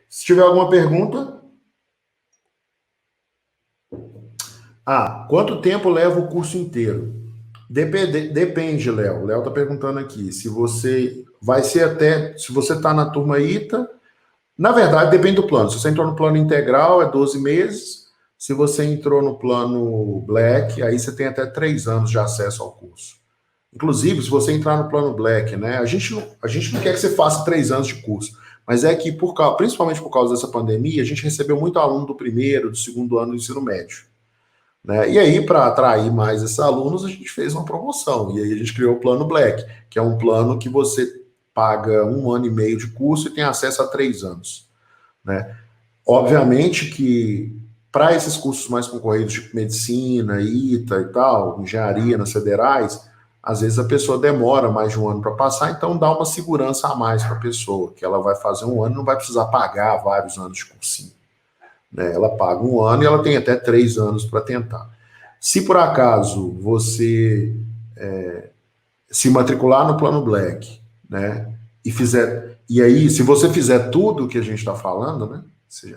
Se tiver alguma pergunta... quanto tempo leva o curso inteiro? Depende, Léo. Léo está perguntando aqui. Se você vai ser até... Se você está na turma ITA... Na verdade, depende do plano. Se você entrou no plano integral, é 12 meses. Se você entrou no plano Black, aí você tem até 3 anos de acesso ao curso. Inclusive, se você entrar no plano Black, né? A gente não quer que você faça 3 anos de curso, mas é que, principalmente por causa dessa pandemia, a gente recebeu muito aluno do primeiro, do segundo ano do ensino médio. Né? E aí, para atrair mais esses alunos, a gente fez uma promoção. E aí a gente criou o plano Black, que é um plano que você paga 1 ano e meio de curso e tem acesso a 3 anos. Né? Obviamente que para esses cursos mais concorridos, tipo medicina, ITA e tal, engenharia nas federais, às vezes a pessoa demora mais de 1 ano para passar, então dá uma segurança a mais para a pessoa, que ela vai fazer 1 ano e não vai precisar pagar vários anos de cursinho. Né? Ela paga 1 ano e ela tem até 3 anos para tentar. Se por acaso você se matricular no plano Black, né, e aí, se você fizer tudo o que a gente está falando, né, se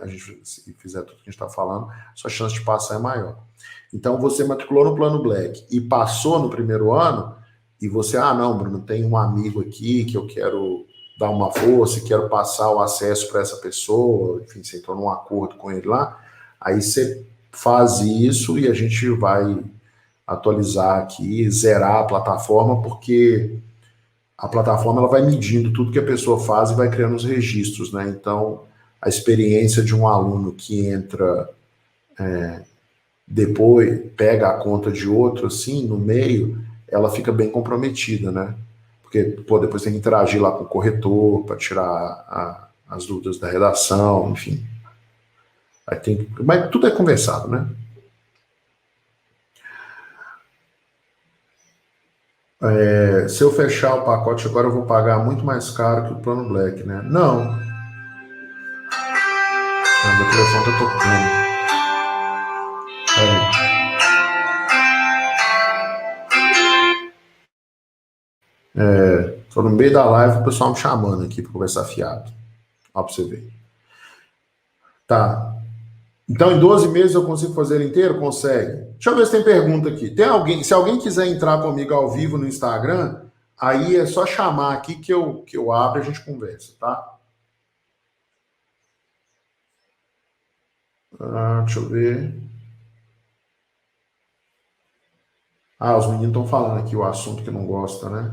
fizer tudo o que a gente está falando, sua chance de passar é maior. Então, você matriculou no plano Black e passou no primeiro ano, e você, não, Bruno, tem um amigo aqui que eu quero dar uma força e quero passar o acesso para essa pessoa, enfim, você entrou num acordo com ele lá, aí você faz isso e a gente vai atualizar aqui, zerar a plataforma, porque a plataforma ela vai medindo tudo que a pessoa faz e vai criando os registros, né? Então, a experiência de um aluno que entra depois, pega a conta de outro, assim, no meio, ela fica bem comprometida, né? Porque, depois tem que interagir lá com o corretor para tirar as dúvidas da redação, enfim. Mas tudo é conversado, né? Se eu fechar o pacote agora, eu vou pagar muito mais caro que o plano Black, né? Não. Meu telefone tá tocando. Tô no meio da live, o pessoal me chamando aqui para conversar fiado. Ó, pra você ver. Tá. Então, em 12 meses eu consigo fazer ele inteiro? Consegue. Deixa eu ver se tem pergunta aqui. Se alguém quiser entrar comigo ao vivo no Instagram, aí é só chamar aqui que eu abro e a gente conversa, tá? Deixa eu ver. Os meninos estão falando aqui o assunto que não gosta, né?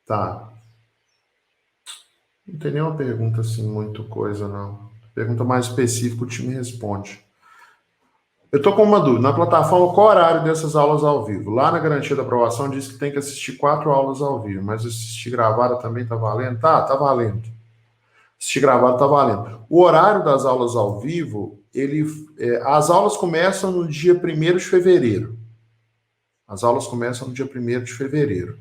Tá. Não tem nenhuma pergunta assim, muito coisa, não. Pergunta mais específica, o time responde. Eu tô com uma dúvida. Na plataforma, qual o horário dessas aulas ao vivo? Lá na garantia da aprovação diz que tem que assistir 4 aulas ao vivo, mas assistir gravada também tá valendo? Tá valendo. Assistir gravado tá valendo. O horário das aulas ao vivo, as aulas começam no dia 1º de fevereiro. As aulas começam no dia 1º de fevereiro.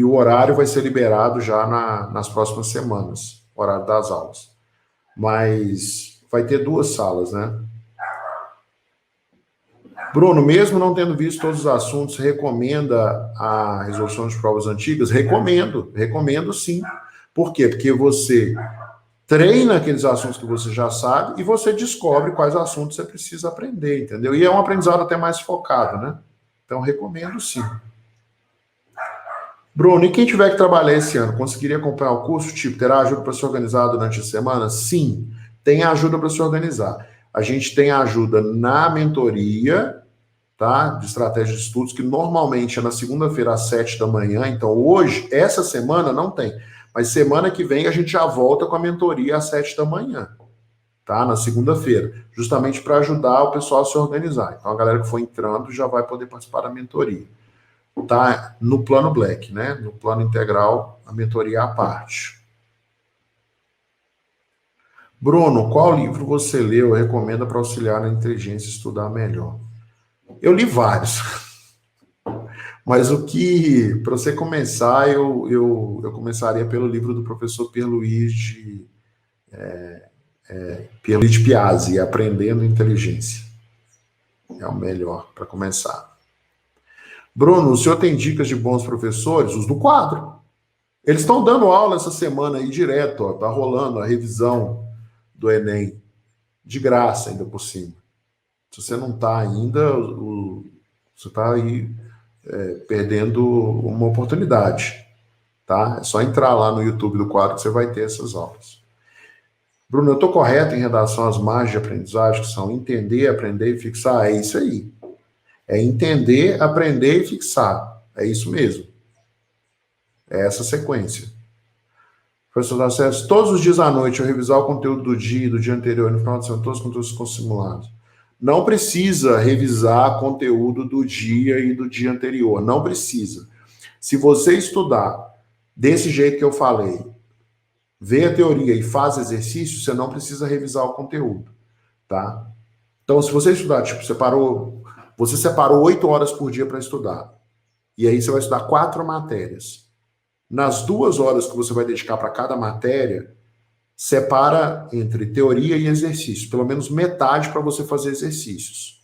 O horário vai ser liberado já nas próximas semanas, o horário das aulas. Mas vai ter 2 salas, né? Bruno, mesmo não tendo visto todos os assuntos, recomenda a resolução de provas antigas? Recomendo sim. Por quê? Porque você treina aqueles assuntos que você já sabe e você descobre quais assuntos você precisa aprender, entendeu? E é um aprendizado até mais focado, né? Então, recomendo sim. Bruno, e quem tiver que trabalhar esse ano, conseguiria acompanhar o curso? Tipo, terá ajuda para se organizar durante a semana? Sim, tem ajuda para se organizar. A gente tem ajuda na mentoria, tá? De estratégia de estudos, que normalmente é na segunda-feira às 7 da manhã. Então, hoje, essa semana, não tem. Mas semana que vem a gente já volta com a mentoria às 7 da manhã, tá? Na segunda-feira, justamente para ajudar o pessoal a se organizar. Então, a galera que for entrando já vai poder participar da mentoria. Tá no plano Black, né? No plano integral, a mentoria à parte. Bruno, qual livro você leu e recomenda para auxiliar na inteligência e estudar melhor? Eu li vários. Mas para você começar, eu começaria pelo livro do professor Pierluigi Piazzi, Aprendendo Inteligência. É o melhor para começar. Bruno, o senhor tem dicas de bons professores? Os do quadro. Eles estão dando aula essa semana aí direto, ó, tá rolando a revisão do Enem, de graça ainda por cima. Se você não está ainda, você está aí perdendo uma oportunidade, tá? É só entrar lá no YouTube do quadro que você vai ter essas aulas. Bruno, eu estou correto em relação às margens de aprendizagem, que são entender, aprender e fixar? É isso aí. É entender, aprender e fixar. É isso mesmo. É essa sequência. Professor Acesso, todos os dias à noite eu revisar o conteúdo do dia anterior, no final de semana, todos os conteúdos ficam simulados. Não precisa revisar conteúdo do dia e do dia anterior. Não precisa. Se você estudar desse jeito que eu falei, vê a teoria e faz exercício, você não precisa revisar o conteúdo, tá? Então, se você estudar, tipo, você separou 8 horas por dia para estudar, e aí você vai estudar 4 matérias. Nas 2 horas que você vai dedicar para cada matéria, separa entre teoria e exercício, pelo menos metade para você fazer exercícios.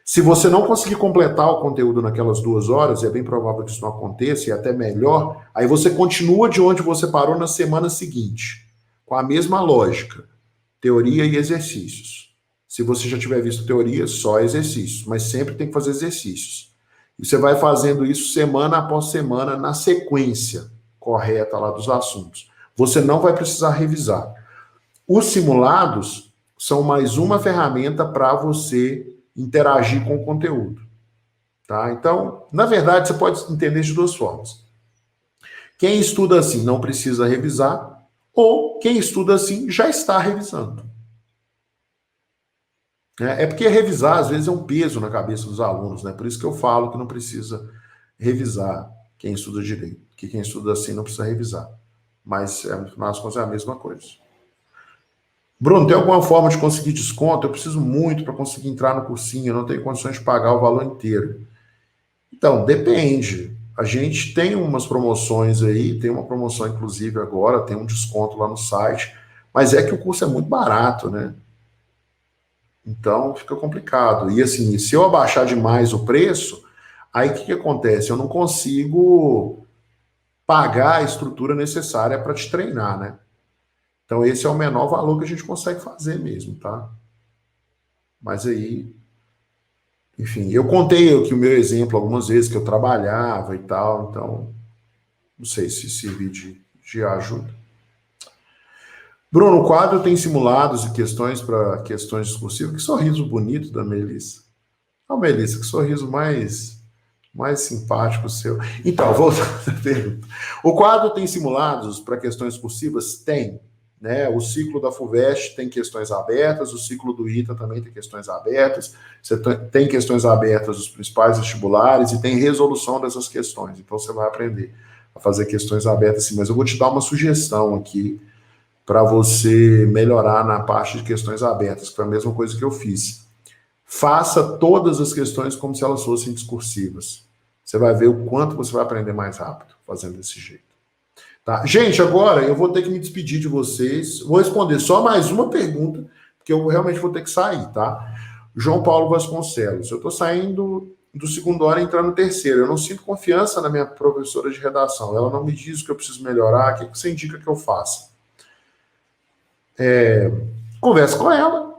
Se você não conseguir completar o conteúdo naquelas 2 horas, e é bem provável que isso não aconteça, e até melhor, aí você continua de onde você parou na semana seguinte, com a mesma lógica, teoria e exercícios. Se você já tiver visto teoria, só exercícios, mas sempre tem que fazer exercícios. E você vai fazendo isso semana após semana, na sequência correta lá dos assuntos. Você não vai precisar revisar. Os simulados são mais uma ferramenta para você interagir com o conteúdo. Tá? Então, na verdade, você pode entender de 2 formas. Quem estuda assim não precisa revisar, ou quem estuda assim já está revisando. É porque revisar, às vezes, é um peso na cabeça dos alunos, né? Por isso que eu falo que não precisa revisar quem estuda direito, que quem estuda assim não precisa revisar. Mas, no final das contas, é a mesma coisa. Bruno, tem alguma forma de conseguir desconto? Eu preciso muito para conseguir entrar no cursinho, eu não tenho condições de pagar o valor inteiro. Então, depende. A gente tem umas promoções aí, tem uma promoção inclusive agora, tem um desconto lá no site, mas é que o curso é muito barato, né? Então, fica complicado. E assim, se eu abaixar demais o preço, aí o que acontece? Eu não consigo pagar a estrutura necessária para te treinar, né? Então, esse é o menor valor que a gente consegue fazer mesmo, tá? Mas aí, enfim, eu contei aqui o meu exemplo algumas vezes, que eu trabalhava e tal, então, não sei se servir de ajuda. Bruno, o quadro tem simulados e questões para questões discursivas. Que sorriso bonito da Melissa. Ó, Melissa, que sorriso mais simpático seu. Então, voltando à pergunta. O quadro tem simulados para questões discursivas? Tem. Né? O ciclo da FUVEST tem questões abertas, o ciclo do ITA também tem questões abertas, você tem questões abertas dos principais vestibulares e tem resolução dessas questões. Então, você vai aprender a fazer questões abertas, sim. Mas eu vou te dar uma sugestão aqui para você melhorar na parte de questões abertas, que foi a mesma coisa que eu fiz. Faça todas as questões como se elas fossem discursivas. Você vai ver o quanto você vai aprender mais rápido fazendo desse jeito. Tá? Gente, agora eu vou ter que me despedir de vocês. Vou responder só mais uma pergunta, porque eu realmente vou ter que sair, tá? João Paulo Vasconcelos. Eu estou saindo do 2º ano e entrando no 3º. Eu não sinto confiança na minha professora de redação. Ela não me diz o que eu preciso melhorar. O que você indica que eu faça? Conversa com ela.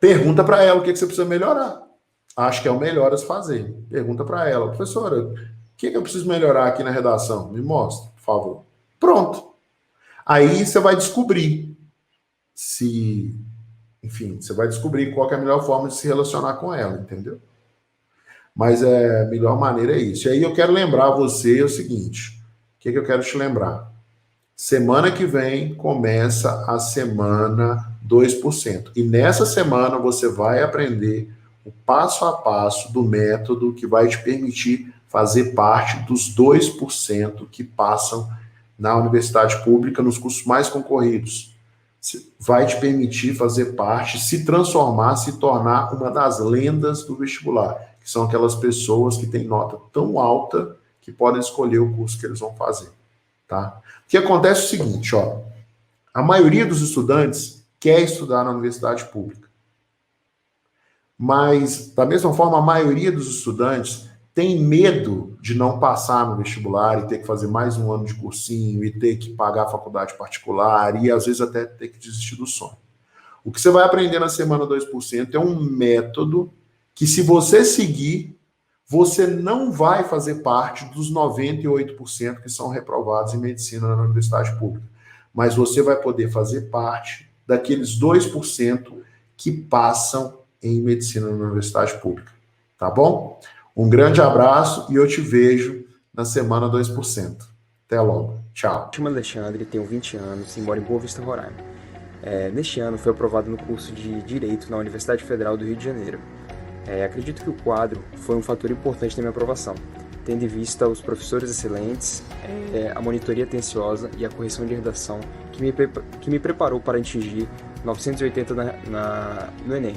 Pergunta para ela o que você precisa melhorar. Acho que é o melhor a se fazer. Pergunta para ela, professora, o que eu preciso melhorar aqui na redação? Me mostra, por favor. Pronto. Aí você vai descobrir enfim, você vai descobrir qual é a melhor forma de se relacionar com ela, entendeu? Mas a melhor maneira é isso. E aí eu quero lembrar você o seguinte, o que eu quero te lembrar? Semana que vem começa a semana 2%. E nessa semana você vai aprender o passo a passo do método que vai te permitir fazer parte dos 2% que passam na universidade pública nos cursos mais concorridos. Vai te permitir fazer parte, se transformar, se tornar uma das lendas do vestibular, que são aquelas pessoas que têm nota tão alta que podem escolher o curso que eles vão fazer. Tá? O que acontece é o seguinte, ó, a maioria dos estudantes quer estudar na universidade pública. Mas, da mesma forma, a maioria dos estudantes tem medo de não passar no vestibular e ter que fazer mais um ano de cursinho e ter que pagar a faculdade particular e às vezes até ter que desistir do sonho. O que você vai aprender na Semana 2% é um método que, se você seguir, você não vai fazer parte dos 98% que são reprovados em medicina na universidade pública, mas você vai poder fazer parte daqueles 2% que passam em medicina na universidade pública. Tá bom? Um grande abraço e eu te vejo na Semana 2%. Até logo. Tchau. Me chamo Alexandre, tenho 20 anos e moro em Boa Vista, Roraima. Neste ano fui aprovado no curso de Direito na Universidade Federal do Rio de Janeiro. Acredito que o quadro foi um fator importante na minha aprovação, tendo em vista os professores excelentes, a monitoria atenciosa e a correção de redação que me preparou para atingir 980 no Enem.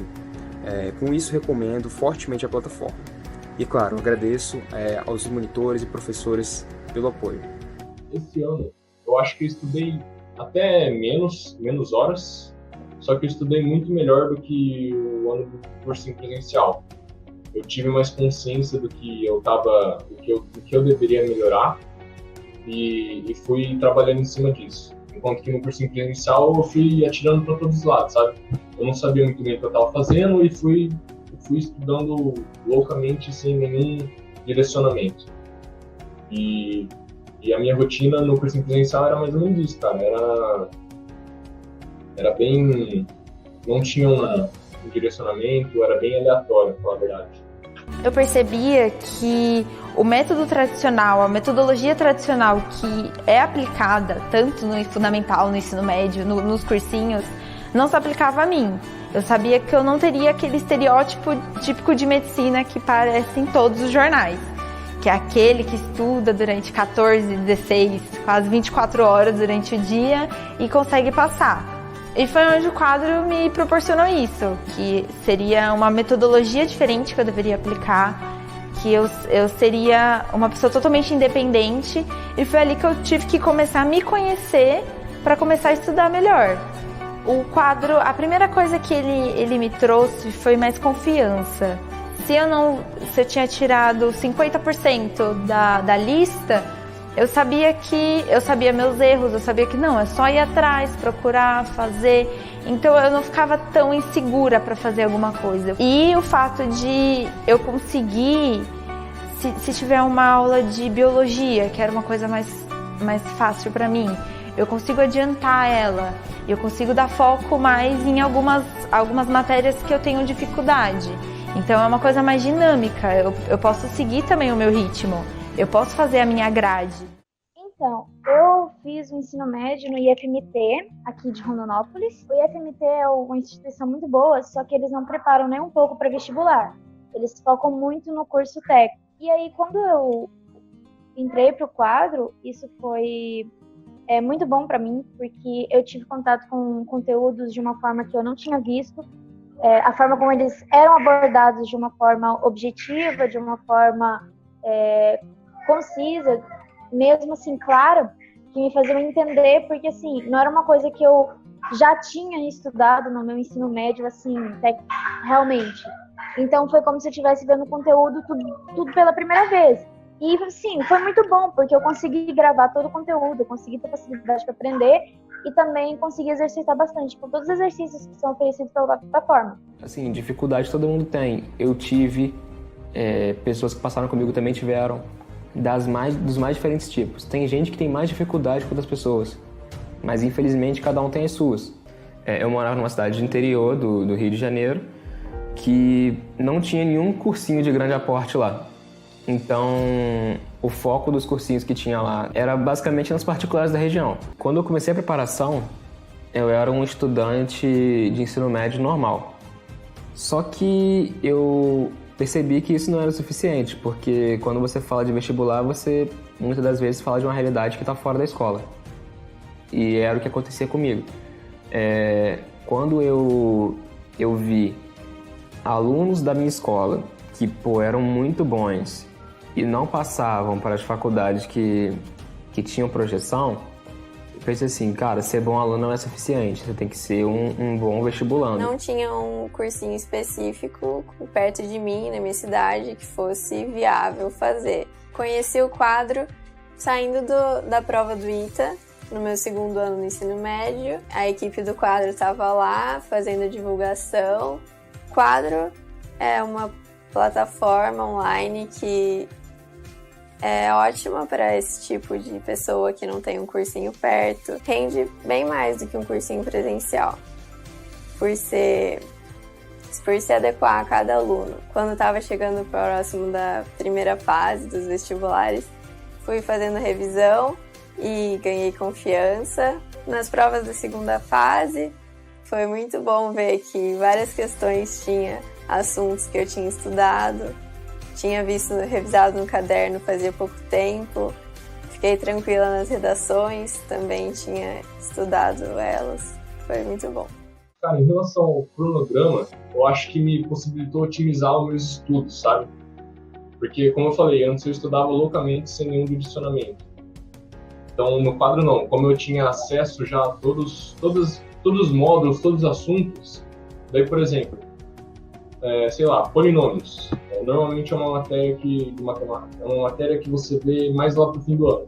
Com isso, recomendo fortemente a plataforma. E, claro, agradeço aos monitores e professores pelo apoio. Esse ano, eu acho que eu estudei até menos horas, só que eu estudei muito melhor do que o ano do cursinho presencial. Eu tive mais consciência do que eu deveria melhorar e fui trabalhando em cima disso. Enquanto que no cursinho presencial eu fui atirando para todos os lados, sabe? Eu não sabia muito bem o que eu estava fazendo e fui estudando loucamente sem nenhum direcionamento. E a minha rotina no cursinho presencial era mais ou menos isso, cara. Era bem... Não tinha um direcionamento, era bem aleatório, pra falar a verdade. Eu percebia que o método tradicional, a metodologia tradicional que é aplicada tanto no fundamental, no ensino médio, nos cursinhos, não se aplicava a mim. Eu sabia que eu não teria aquele estereótipo típico de medicina que aparece em todos os jornais, que é aquele que estuda durante 14, 16, quase 24 horas durante o dia e consegue passar. E foi onde o quadro me proporcionou isso, que seria uma metodologia diferente que eu deveria aplicar, que eu seria uma pessoa totalmente independente, e foi ali que eu tive que começar a me conhecer para começar a estudar melhor. O quadro, a primeira coisa que ele me trouxe foi mais confiança. Se eu tinha tirado 50% da lista, eu sabia meus erros, eu sabia que não, é só ir atrás, procurar, fazer. Então eu não ficava tão insegura para fazer alguma coisa. E o fato de eu conseguir, se tiver uma aula de biologia, que era uma coisa mais fácil para mim, eu consigo adiantar ela, eu consigo dar foco mais em algumas matérias que eu tenho dificuldade. Então é uma coisa mais dinâmica, eu posso seguir também o meu ritmo, eu posso fazer a minha grade. Então, eu fiz o ensino médio no IFMT, aqui de Rondonópolis. O IFMT é uma instituição muito boa, só que eles não preparam nem um pouco para vestibular. Eles focam muito no curso técnico. E aí, quando eu entrei para o quadro, isso foi muito bom para mim, porque eu tive contato com conteúdos de uma forma que eu não tinha visto. A forma como eles eram abordados de uma forma objetiva, de uma forma concisa, mesmo assim, clara, que me faziam entender, porque assim, não era uma coisa que eu já tinha estudado no meu ensino médio, assim, realmente. Então foi como se eu estivesse vendo o conteúdo tudo pela primeira vez. E, sim, foi muito bom, porque eu consegui gravar todo o conteúdo, eu consegui ter facilidade para aprender e também consegui exercitar bastante com todos os exercícios que são oferecidos pela plataforma. Assim, dificuldade todo mundo tem. Eu tive, pessoas que passaram comigo também tiveram, dos mais diferentes tipos. Tem gente que tem mais dificuldade que outras pessoas, mas infelizmente cada um tem as suas. Eu morava numa cidade de interior do Rio de Janeiro, que não tinha nenhum cursinho de grande aporte lá. Então, o foco dos cursinhos que tinha lá era basicamente nas particulares da região. Quando eu comecei a preparação, eu era um estudante de ensino médio normal. Só que eu percebi que isso não era o suficiente, porque quando você fala de vestibular, você muitas das vezes fala de uma realidade que está fora da escola. E era o que acontecia comigo. Quando eu vi alunos da minha escola que eram muito bons e não passavam para as faculdades que tinham projeção, pensei assim, cara, ser bom aluno não é suficiente, você tem que ser um bom vestibulando. Não tinha um cursinho específico perto de mim, na minha cidade, que fosse viável fazer. Conheci o quadro saindo da prova do ITA, no meu 2º ano no ensino médio. A equipe do quadro estava lá fazendo divulgação. O quadro é uma plataforma online que é ótima para esse tipo de pessoa que não tem um cursinho perto. Rende bem mais do que um cursinho presencial, por se adequar a cada aluno. Quando estava chegando próximo da primeira fase dos vestibulares, fui fazendo revisão e ganhei confiança. Nas provas da 2ª fase, foi muito bom ver que várias questões tinha assuntos que eu tinha estudado, tinha revisado no caderno fazia pouco tempo. Fiquei tranquila nas redações, também tinha estudado elas. Foi muito bom. Cara, em relação ao cronograma, eu acho que me possibilitou otimizar os meus estudos, sabe? Porque, como eu falei, antes eu estudava loucamente sem nenhum direcionamento. Então, no quadro não. Como eu tinha acesso já a todos os módulos, todos os assuntos, daí, por exemplo, sei lá, polinômios. Normalmente é uma matéria de matemática, é uma matéria que você vê mais lá pro fim do ano.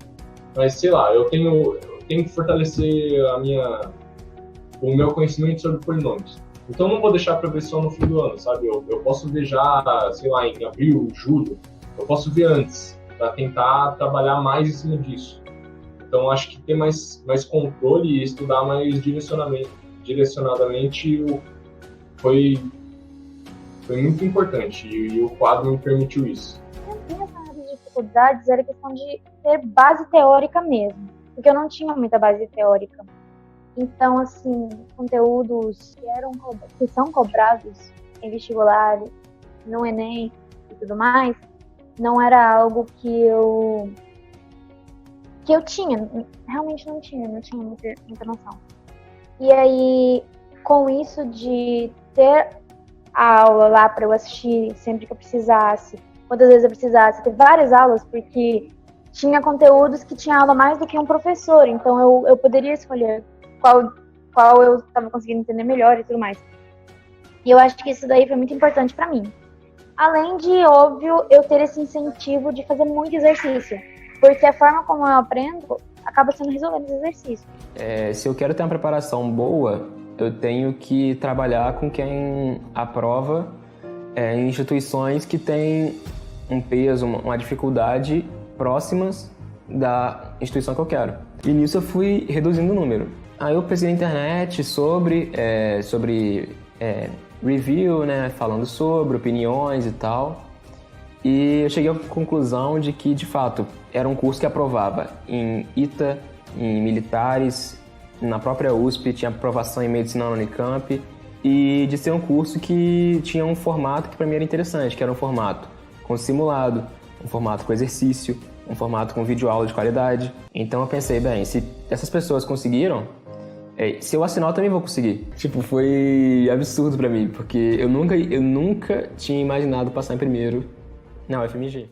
Mas, sei lá, eu tenho que fortalecer o meu conhecimento sobre polinômios. Então não vou deixar para ver só no fim do ano, sabe? Eu posso ver já, sei lá, em abril, julho. Eu posso ver antes, para tentar trabalhar mais em cima disso. Então acho que ter mais controle e estudar mais direcionadamente foi muito importante. E o quadro me permitiu isso. Minhas dificuldades era questão de ter base teórica mesmo. Porque eu não tinha muita base teórica. Então, assim, conteúdos que são cobrados em vestibular, no Enem e tudo mais, não era algo que eu tinha. Realmente não tinha muita noção. E aí, com isso de ter a aula lá para eu assistir sempre que eu precisasse, quantas vezes eu precisasse, ter várias aulas, porque tinha conteúdos que tinha aula mais do que um professor, então eu poderia escolher qual eu estava conseguindo entender melhor e tudo mais. E eu acho que isso daí foi muito importante para mim. Além de, óbvio, eu ter esse incentivo de fazer muito exercício, porque a forma como eu aprendo acaba sendo resolvendo os exercícios. Se eu quero ter uma preparação boa, eu tenho que trabalhar com quem aprova em instituições que têm um peso, uma dificuldade próximas da instituição que eu quero. E nisso eu fui reduzindo o número. Aí eu pesquisei na internet sobre review, né, falando sobre opiniões e tal. E eu cheguei à conclusão de que, de fato, era um curso que aprovava em ITA, em militares, na própria USP, tinha aprovação em medicina na Unicamp, e de ser um curso que tinha um formato que para mim era interessante, que era um formato com simulado, um formato com exercício, um formato com videoaula de qualidade. Então eu pensei, bem, se essas pessoas conseguiram, se eu assinar eu também vou conseguir. Tipo, foi absurdo pra mim, porque eu nunca tinha imaginado passar em primeiro na UFMG.